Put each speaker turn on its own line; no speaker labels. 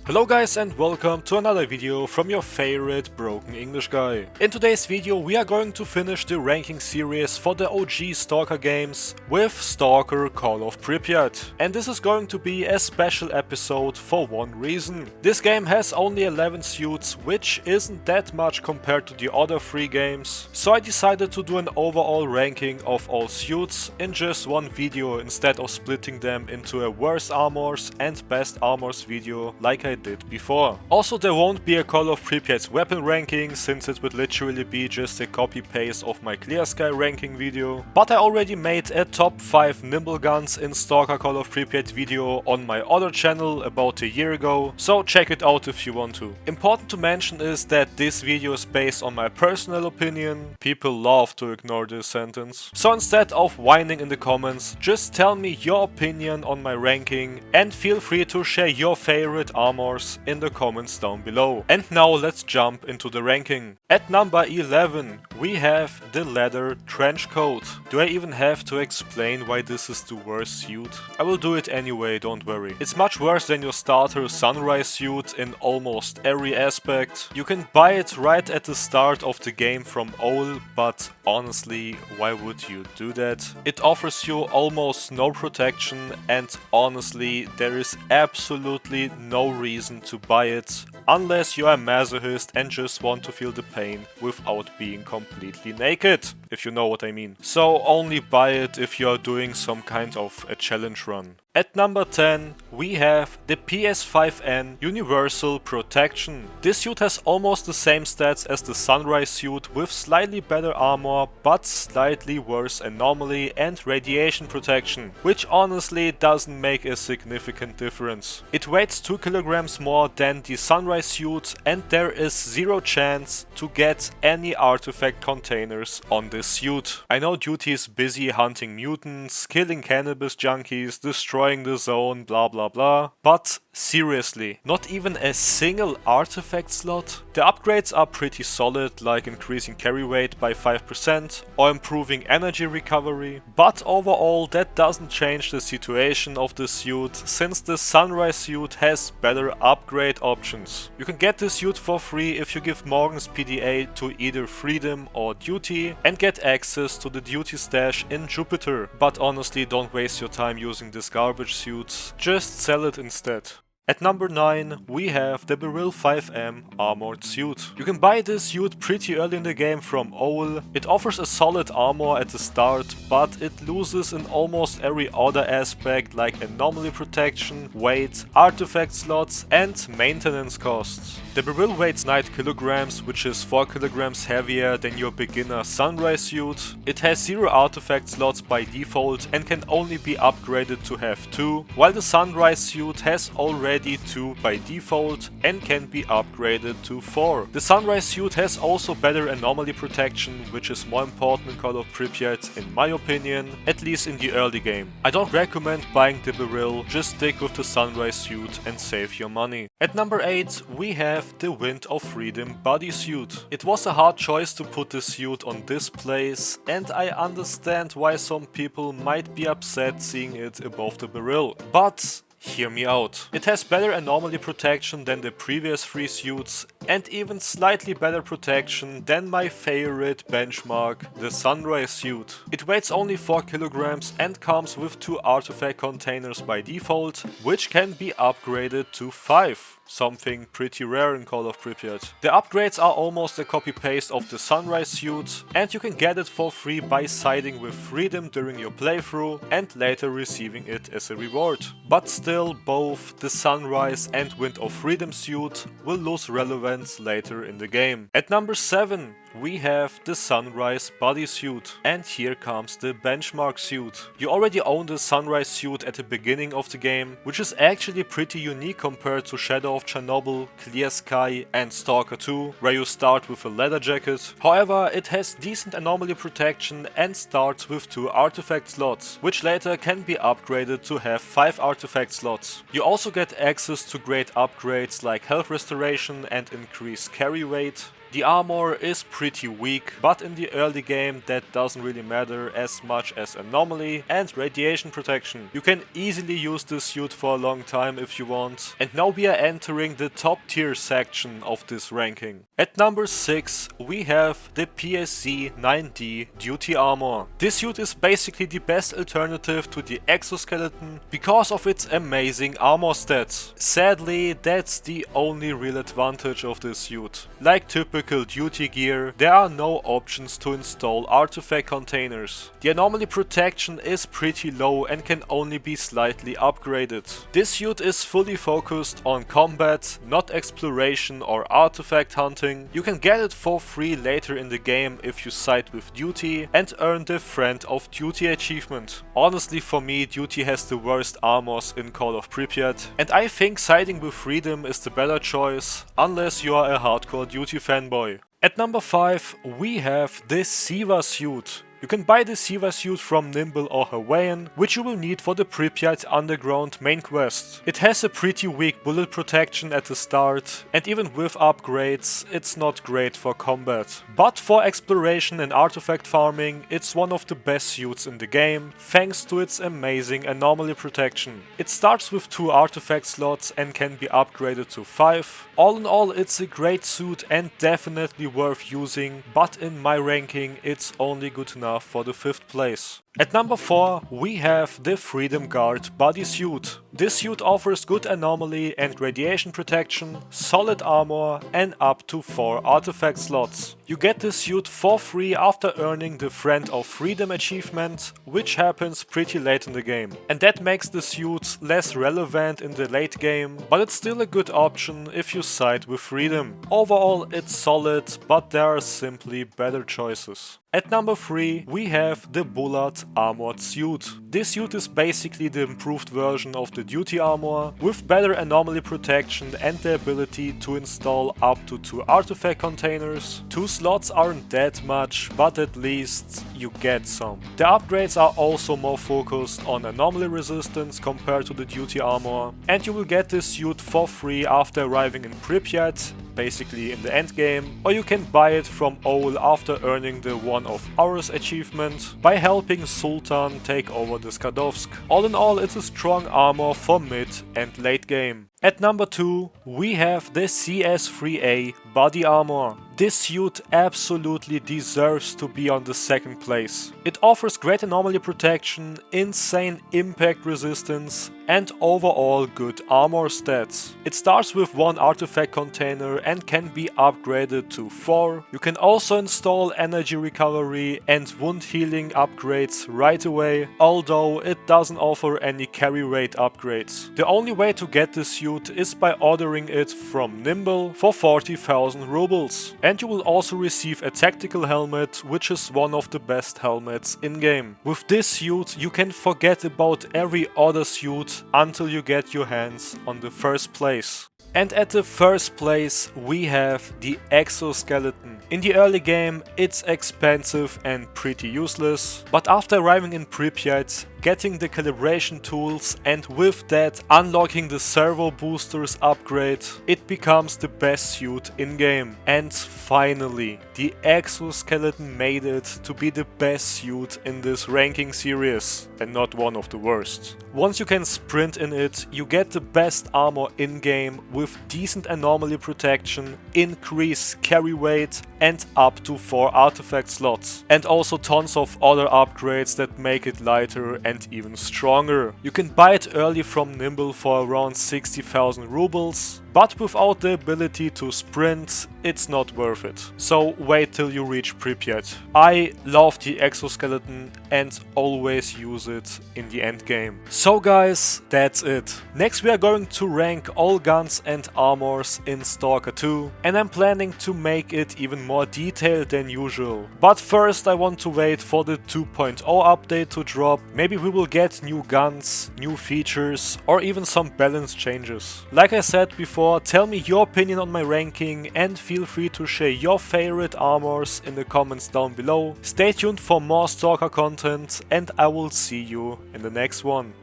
Hello guys and welcome to another video from your favorite broken English guy. In today's video we are going to finish the ranking series for the OG Stalker games with Stalker Call of Pripyat. And this is going to be a special episode for one reason. This game has only 11 suits, which isn't that much compared to the other 3 games. So I decided to do an overall ranking of all suits in just one video instead of splitting them into a worst armors and best armors video like I did before. Also, there won't be a Call of Pripyat's weapon ranking, since it would literally be just a copy paste of my Clear Sky ranking video, but I already made a top 5 nimble guns in Stalker Call of Pripyat video on my other channel about a year ago, so check it out if you want to. Important to mention is that this video is based on my personal opinion. People love to ignore this sentence. So instead of whining in the comments, just tell me your opinion on my ranking and feel free to share your favorite armors in the comments down below. And now let's jump into the ranking. At number 11 we have the leather trench coat. Do I even have to explain why this is the worst suit? I will do it anyway, don't worry. It's much worse than your starter sunrise suit in almost every aspect. You can buy it right at the start of the game from OL, but honestly, why would you do that? It offers you almost no protection, and honestly there is absolutely no reason to buy it unless you are a masochist and just want to feel the pain without being completely naked, if you know what I mean. So only buy it if you are doing some kind of a challenge run. At number 10 we have the PS5N Universal Protection. This suit has almost the same stats as the Sunrise suit, with slightly better armor but slightly worse anomaly and radiation protection, which honestly doesn't make a significant difference. It weighs 2 kilograms more than the Sunrise suit, and there is zero chance to get any artifact containers on this suit. I know Duty is busy hunting mutants, killing cannabis junkies, destroying the zone, blah blah blah, but seriously, not even a single artifact slot? The upgrades are pretty solid, like increasing carry weight by 5% or improving energy recovery, but overall that doesn't change the situation of the suit, since the Sunrise suit has better upgrade options. You can get this suit for free if you give Morgan's PDA to either Freedom or Duty and get access to the Duty stash in Jupiter, but honestly don't waste your time using this garbage suits, just sell it instead. At number 9 we have the Beryl 5M Armored Suit. You can buy this suit pretty early in the game from OL. It offers a solid armor at the start, but it loses in almost every other aspect, like anomaly protection, weight, artifact slots and maintenance costs. The Beryl weighs 9 kilograms, which is 4 kilograms heavier than your beginner Sunrise suit. It has 0 artifact slots by default and can only be upgraded to have 2, while the Sunrise suit has already 2 by default and can be upgraded to 4. The Sunrise suit has also better anomaly protection, which is more important in Call of Pripyat in my opinion, at least in the early game. I don't recommend buying the Beryl, just stick with the Sunrise suit and save your money. At number 8 we have the Wind of Freedom bodysuit. It was a hard choice to put this suit on this place, and I understand why some people might be upset seeing it above the Beryl, but hear me out. It has better anomaly protection than the previous 3 suits, and even slightly better protection than my favorite benchmark, the Sunrise suit. It weighs only 4 kilograms and comes with 2 artifact containers by default, which can be upgraded to 5. Something pretty rare in Call of Pripyat. The upgrades are almost a copy-paste of the Sunrise suit, and you can get it for free by siding with Freedom during your playthrough and later receiving it as a reward. But still, both the Sunrise and Wind of Freedom suit will lose relevance later in the game. At number 7 we have the Sunrise bodysuit, and here comes the benchmark suit. You already own the Sunrise suit at the beginning of the game, which is actually pretty unique compared to Shadow of Chernobyl, Clear Sky and Stalker 2, where you start with a leather jacket. However, it has decent anomaly protection and starts with 2 artifact slots, which later can be upgraded to have 5 artifact slots. You also get access to great upgrades like health restoration and increased carry weight. The armor is pretty weak, but in the early game that doesn't really matter as much as anomaly and radiation protection. You can easily use this suit for a long time if you want. And now we are entering the top tier section of this ranking. At number 6 we have the PSC 9D Duty Armor. This suit is basically the best alternative to the exoskeleton because of its amazing armor stats. Sadly, that's the only real advantage of this suit. Like typical duty gear, there are no options to install artifact containers. The anomaly protection is pretty low and can only be slightly upgraded. This suit is fully focused on combat, not exploration or artifact hunting. You can get it for free later in the game if you side with duty and earn the Friend of Duty achievement. Honestly, for me, duty has the worst armors in Call of Pripyat, and I think siding with freedom is the better choice, unless you are a hardcore duty fanboy. At number 5 we have the Siva suit. You can buy the Siva suit from Nimble or Hawaiian, which you will need for the Pripyat Underground main quest. It has a pretty weak bullet protection at the start, and even with upgrades, it's not great for combat. But for exploration and artifact farming, it's one of the best suits in the game, thanks to its amazing anomaly protection. It starts with 2 artifact slots and can be upgraded to 5. All in all, it's a great suit and definitely worth using, but in my ranking, it's only good enough for the 5th place. At number 4 we have the Freedom Guard bodysuit. This suit offers good anomaly and radiation protection, solid armor and up to 4 artifact slots. You get this suit for free after earning the Friend of Freedom achievement, which happens pretty late in the game. And that makes the suit less relevant in the late game, but it's still a good option if you side with freedom. Overall it's solid, but there are simply better choices. At number 3 we have the Bullard armored suit. This suit is basically the improved version of the duty armor, with better anomaly protection and the ability to install up to 2 artifact containers. 2 slots aren't that much, but at least you get some. The upgrades are also more focused on anomaly resistance compared to the duty armor, and you will get this suit for free after arriving in Pripyat, basically in the end game, or you can buy it from Owl after earning the One of Ours achievement by helping Sultan take over the Skadovsk. All in all, it's a strong armor for mid and late game. At number 2 we have the CS3A body armor. This suit absolutely deserves to be on the 2nd place. It offers great anomaly protection, insane impact resistance and overall good armor stats. It starts with 1 artifact container and can be upgraded to 4. You can also install energy recovery and wound healing upgrades right away, although it doesn't offer any carry rate upgrades. The only way to get this suit is by ordering it from Nimble for 40,000 rubles. And you will also receive a tactical helmet, which is one of the best helmets in game. With this suit you can forget about every other suit until you get your hands on the 1st place. And at the 1st place we have the exoskeleton. In the early game it's expensive and pretty useless, but after arriving in Pripyat, getting the calibration tools and with that unlocking the servo boosters upgrade, it becomes the best suit in game. And finally, the exoskeleton made it to be the best suit in this ranking series and not one of the worst. Once you can sprint in it, you get the best armor in game with decent anomaly protection, increased carry weight and up to 4 artifact slots. And also tons of other upgrades that make it lighter and even stronger. You can buy it early from Nimble for around 60,000 rubles, but without the ability to sprint, it's not worth it. So wait till you reach Pripyat. I love the exoskeleton and always use it in the end game. So guys, that's it. Next we are going to rank all guns and armors in Stalker 2, and I'm planning to make it even more detailed than usual. But first I want to wait for the 2.0 update to drop. Maybe we will get new guns, new features, or even some balance changes. Like I said before, tell me your opinion on my ranking and feel free to share your favorite armors in the comments down below. Stay tuned for more Stalker content and I will see you in the next one.